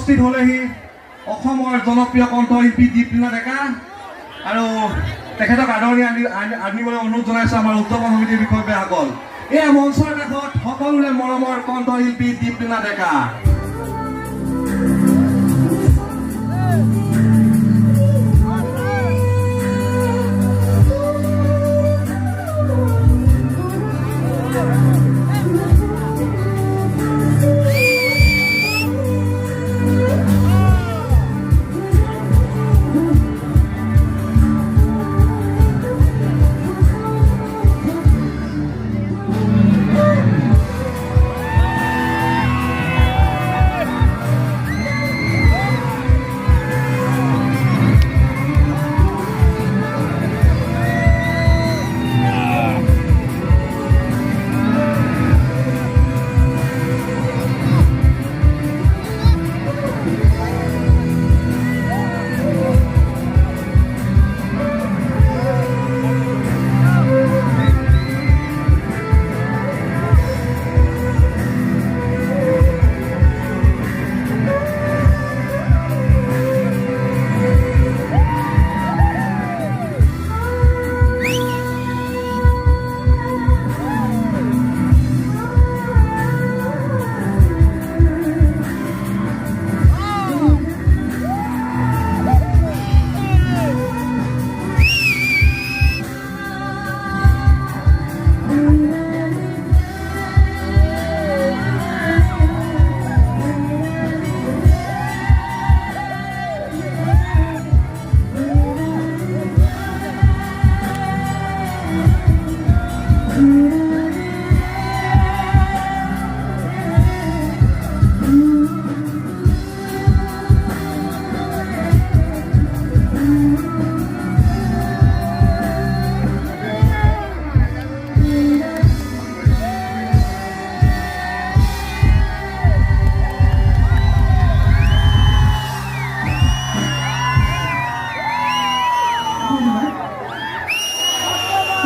উপস্থিত হ'লেহি অসমৰ জনপ্ৰিয় কণ্ঠশিল্পী দীপলিনা ডেকা আৰু তেখেতক আদৰণি আনিবলৈ অনুৰোধ জনাইছোঁ আমাৰ উদযাপন সমিতিৰ বিষয়ববীয়াসকল। এই মঞ্চৰ কাষত সকলোৰে মৰমৰ কণ্ঠশিল্পী দীপলিনা ডেকা।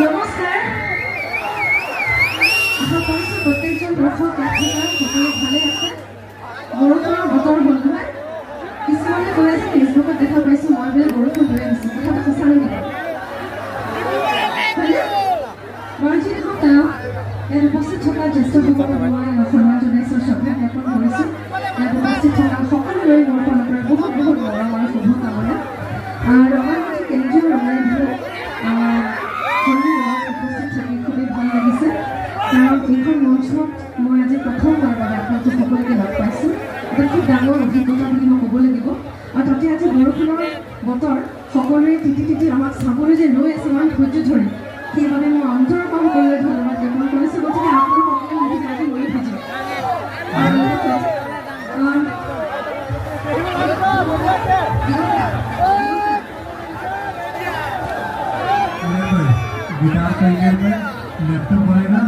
নমস্কাৰ, আশা কৰিছোঁ প্ৰত্যেকজন দৰ্শক সকলো ভালে আছে। বৰষুণৰ বতৰ হ'ল নহয়, কিছুমানে কৈ আছে ফেচবুকত দেখা পাইছোঁ মই বোলে বৰষুণ লৈ আহিছোঁ, কথাটো সঁচা নেকি? বাৰু যি হওক, ইয়াত উপস্থিত থকা জ্যেষ্ঠসকলক মই সন্মান জনাইছোঁ, শ্ৰদ্ধা জ্ঞাপন কৰিছোঁ। ইয়াত উপস্থিত থকা সকলোৰে মোৰ ফালৰ পৰা বহুত বহুত মৰম আৰু শুভকামনা। ৰঙামাটি কেন্দ্ৰীয় ৰঙালী বিহু উপস্থিত থাকি খুবেই ভাল লাগিছে, কাৰণ এইখন মঞ্চত মই আজি প্ৰথমবাৰ বাবে আপোনালোক সকলোকে লগ পাইছোঁ। এটা খুব ডাঙৰ অভিজ্ঞতা বুলি মই ক'ব লাগিব। আৰু তাতে আজি বৰষুণৰ বতৰ, সকলোৱে তিতি তিতি আমাক চাবলৈ যে ৰৈ আছে ইমান ধৈৰ্য ধৰি, সেইবাবে মই অন্তৰৰ পৰা সকলোৰে ধন্যবাদ জ্ঞাপন কৰিছোঁ। গতিকে আপোনালোক সকলোৱে সুবিধা আজি লৈ খুজিম। गिटार करियर में लैपटॉप बनेगा,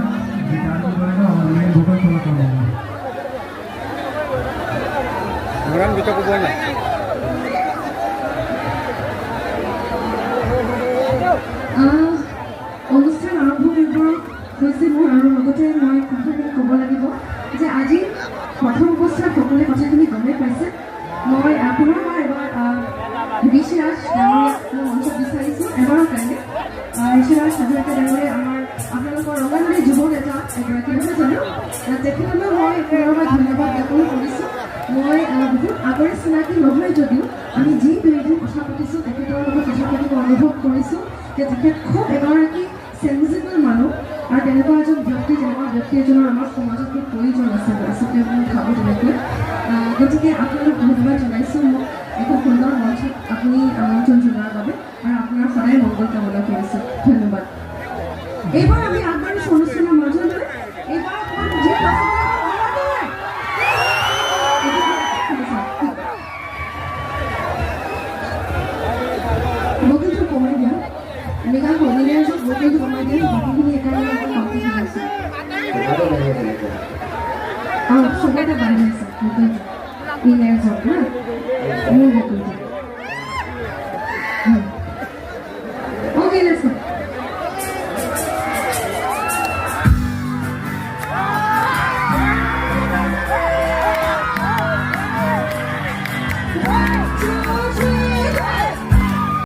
गिटार को बनेगा, ऑनलाइन होगा, थोड़ा कम होगा। प्रोग्राम गिटार को बोलना অনুষ্ঠান আৰম্ভ হৈছে মোৰ, আৰু লগতে মই কথাখিনি ক'ব লাগিব যে আজি প্ৰথম অৱস্থাত সকলোৱে কথাখিনি গমেই পাইছে। মই পুনৰবাৰ এবাৰ ঋষিৰাজ ডাঙৰীয়াক মই মঞ্চত বিচাৰিছোঁ এবাৰৰ কাৰণে। ঋষিৰাজ হাজৰিকা ডাঙৰীয়া আমাৰ আপোনালোকৰ ৰঙামাটিৰ যুৱ নেতা এগৰাকী, নহয় জানো? তেখেতলৈ মই পুনৰবাৰ ধন্যবাদ জ্ঞাপন কৰিছোঁ। মই বহুত আগৰে চিনাকি নহয় যদিও আমি যি দুইদিন কথা পাতিছোঁ, তেখেতৰ লগত কথা পাতিব অনুভৱ কৰিছোঁ যে তেখেত খুব এগৰাকী চেঞ্চিবল মানুহ, আৰু তেনেকুৱা এজন ব্যক্তি, তেনেকুৱা ব্যক্তি এজনৰ আমাৰ সমাজত খুব প্ৰয়োজন আছে আচলতে মই ভাবোঁ তেনেকৈ। গতিকে আপোনালোক ধন্যবাদ জনাইছোঁ মোক এখন সুন্দৰ মঞ্চত আপুনি আমন্ত্ৰণ জনোৱাৰ বাবে, আৰু আপোনাৰ সদায় মংগল কামনা কৰিছোঁ। ধন্যবাদ। এইবাৰ আমি আগবাঢ়িছোঁ অনুষ্ঠানৰ মাজলৈ। এইবাৰ বকিলটো কমাই দিয়া, এনেকুৱা কমিলে বকিলটো কমাই দিয়া, বাকীখিনি একেবাৰে কমপ্লিট হৈ আছে। চবতে বাঢ়ি আছে বকিলটো, ইংৰাজত না মোৰ বকিলটো।